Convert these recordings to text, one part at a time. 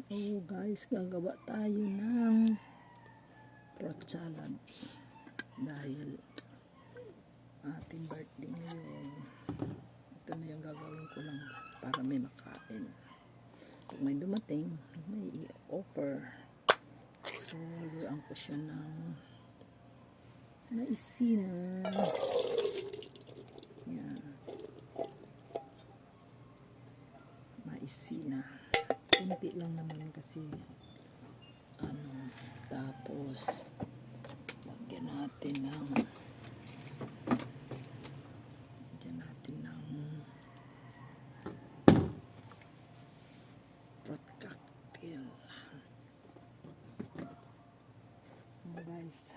Oh guys, gagawa tayo ng fruit salad dahil ating birthday ngayon. Ito na yung gagawin ko lang para may makain. Pag may dumating, may i-offer. So, luruan ko siya ng maisina. Yan. Maisina. Kunti lang naman kasi tapos lagyan natin ng fruit cocktail. Guys,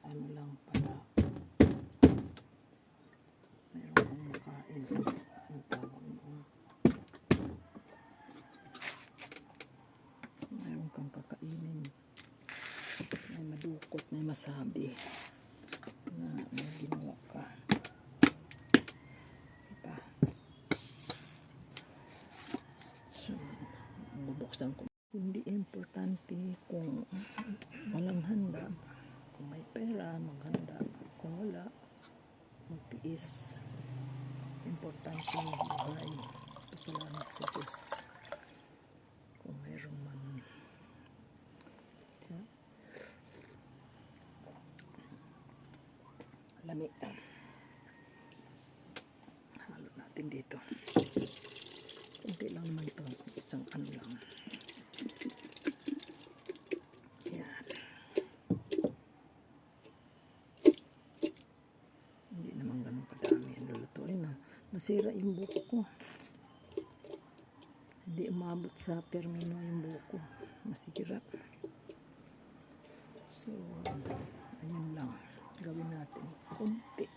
ano lang para mayroon kang makain. Ang tawag mo, mayroon kang kakainin, may madukot, may masabi na may ginawa ka, diba? So, bubuksan ko. Hindi importante kung walang handa. Kung may pera, maghanda. Kung wala, magtiis. Importante buhay. Pasalamat sa Diyos. Kung mayroon man. Lami. Halo natin dito. Kunti lang naman ito. Isang ano lang. Yan. Hindi naman ganun kadami ang lulutuin na. Nasira yung buko ko. Hindi umabot sa termino yung buko. Masira. So, ayun lang. Gawin natin. Kunti.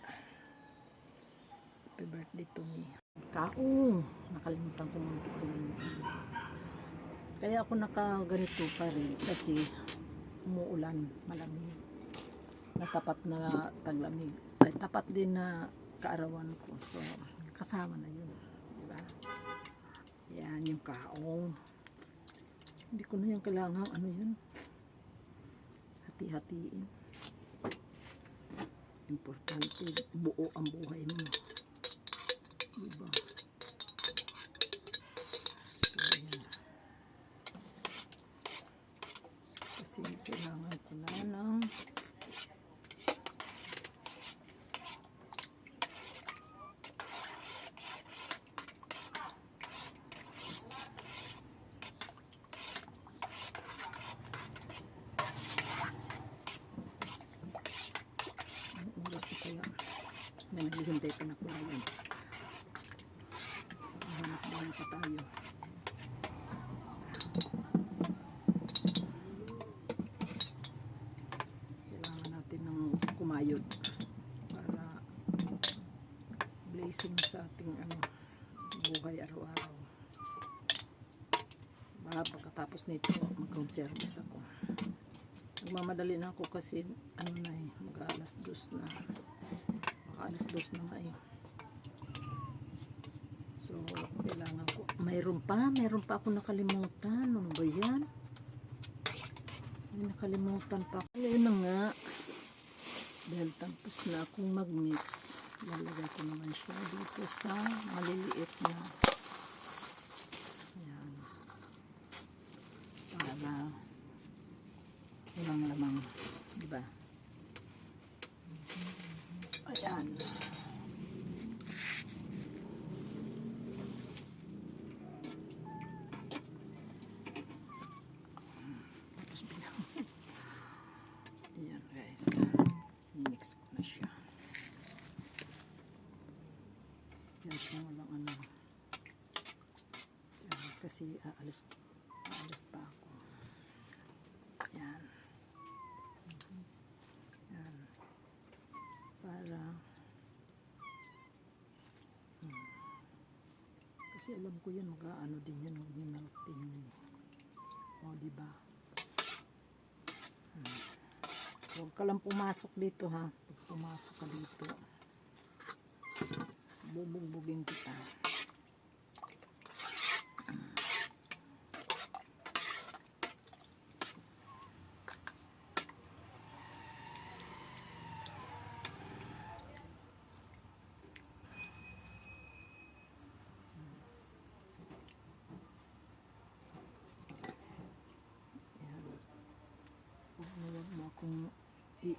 Happy birthday to me. Kaong. Nakalimutan ko muntik ko yun. Kaya ako nakaganito pa rin kasi umuulan, malamig. Natapat na taglamig. Ay, tapat din na kaarawan ko. So, kasama na yun. Diba? Yan yung kaong. Hindi ko na yung kailangan, ano yun? Hati-hatiin. Importante, buo ang buhay mo. Diba? So, yan. Kasi kailangan ko na ng oras na kaya. May naghihintay pa na po ngayon. Hanap buhay pa tayo. Kailangan natin ng kumayod para blessing sa ating buhay araw-araw. Baka pagkatapos nito mag-home service ako. Nagmamadali na ako kasi mag-alas 2 na. Alas 2 na nga eh. So, kailangan ko. Mayroon pa ako nakalimutan. Ano ba yan? May nakalimutan pa ako. Ngayon na nga. Dahil tapos na akong mag-mix. Lalagay ko naman siya dito sa maliliit na. Ayan. Para walang lamang. Diba? Ayan. Tapos bilang. Ayan guys. Mix ko na siya. Yan siya walang ano. Ayan, kasi aalis pa ako. Ayan. Ayan. Para kasi alam ko yan mag-aano din yan, mag-melt din yan. O diba? Huwag ka lang pumasok dito ha. Pag pumasok ka dito, bubugbugin kita.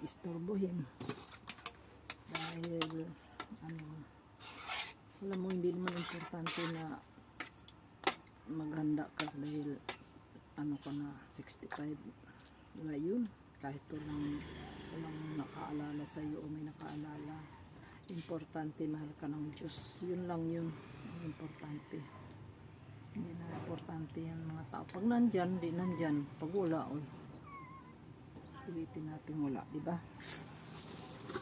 istorbohin. Dahil, ano, alam mo, hindi naman importante na maghanda ka dahil, ano ka na, 65. Wala yun. Kahit walang nakaalala sa'yo o may nakaalala. Importante, mahal ka ng Diyos. Yun lang yun. Ang importante. Hindi na importante yan mga tao. Pag nandyan, di nandyan. Pag wala, oy, pilitin natin wala, di ba?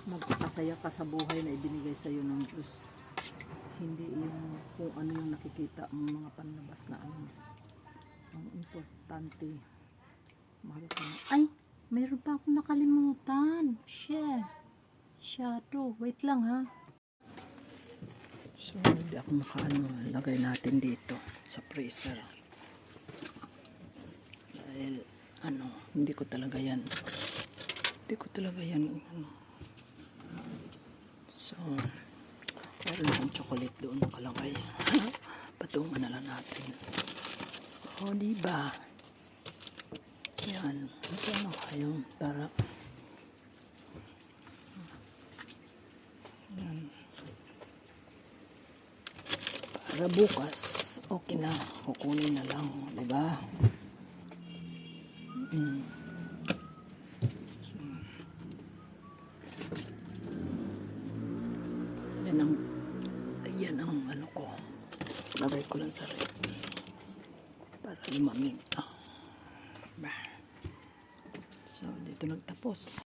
Magpakasaya ka sa buhay na ibinigay sa'yo ng Diyos. Hindi yung kung ano yung nakikita ng mga panlabas na ano. Ang importante, mahal ka na. Ay! Mayroon pa akong nakalimutan. Shadow. Wait lang ha. So, hindi ako makaano. Lagay natin dito sa freezer. Dahil, ano, hindi ko talaga yan. Ano. So, meron akong chocolate doon nakalagay. Patungan na lang natin. O, diba? Yan. Ito ano kayo para para bukas okay na, kukunin na lang, diba? Yan ang ano ko, lagay ko lang sa rep para lumamig. So dito nagtapos.